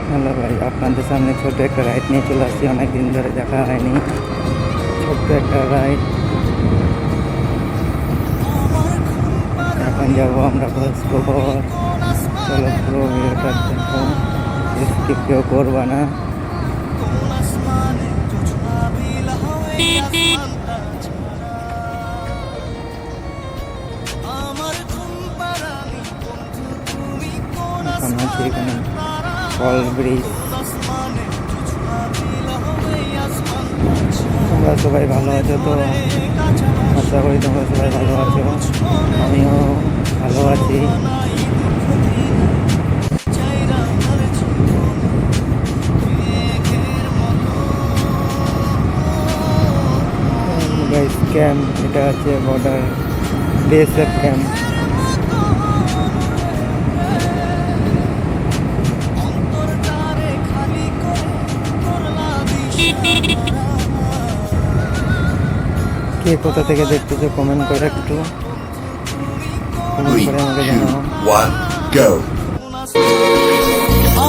Hello ভাই, আপনাদের সামনে ছোট একটা রাইড নিয়ে চলে আসছি। অনেকদিন ধরে দেখা হয়নি, ছোট্ট একটা রাইড। এখন যাবো আমরা ঘোষপুকুর। চলো পুরো ভিডিওটা দেখো, স্কিপ কেউ করবা না। এখন আছি এখানে কল ব্রিজ। তোমরা সবাই ভালো আছো তো? আশা করি তোমরা সবাই ভালো আছো, আমিও ভালো আছি। গাইস ক্যাম্প, এটা আছে বর্ডার বিএসএফ ক্যাম্প। কে কোথা থেকে দেখতেছো কমেন্ট করে একটু কমেন্ট করে আমাকে জানাও।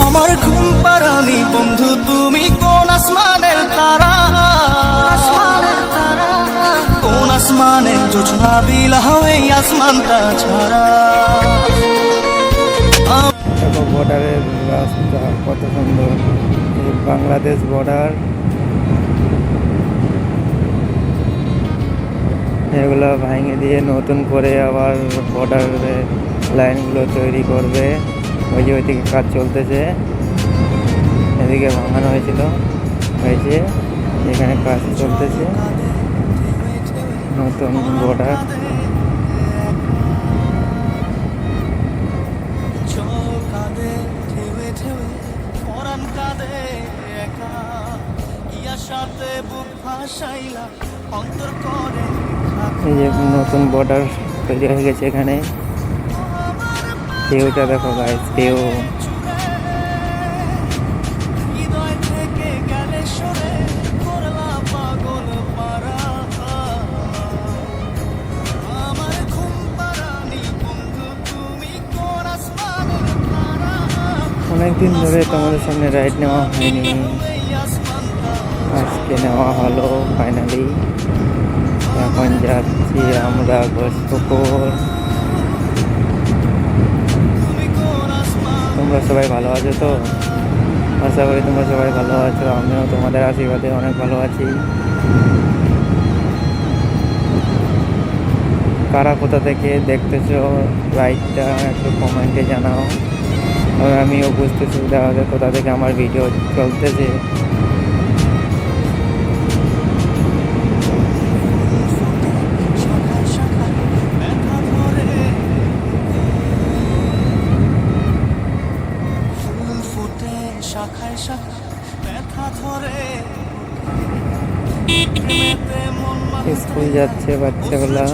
আমার ঘুম পাড়ানি বন্ধু তুমি কোন আসমানের তারা, কোন আসমানে জোছনা বিলাও এই আসমানটা ছাড়া। দেখো বর্ডারের রাস্তা কত সুন্দর, বাংলাদেশ বর্ডার। এগুলো ভেঙে দিয়ে নতুন করে আবার বর্ডারের লাইনগুলো তৈরি করবে। ওই যে ওইদিকে কাজ চলতেছে, এদিকে ভাঙানো হয়েছিল, হয়েছে এখানে কাজ চলতেছে নতুন বর্ডার। এই যে নতুন বর্ডার তৈরি হয়ে গেছে এখানে। ঢেউটা দেখো গাইস, ঢেউ। অনেকদিন ধরে তোমাদের সামনে রাইড নেওয়া হয়নি, আজকে নেওয়া হলো ফাইনালি। এখন যাচ্ছি আমরা ঘোষপুকুর। তোমরা সবাই ভালো আছো তো? আশা করি তোমরা সবাই ভালো আছো, আমিও তোমাদের আশীর্বাদে অনেক ভালো আছি। কারা কোথা থেকে দেখতেছো রাইডটা একটু কমেন্টে জানাও, আমিও বুঝতে সুবিধা হবে কোথা থেকে আমার ভিডিও চলতেছে। স্কুল যাচ্ছে বাচ্চাগুলা।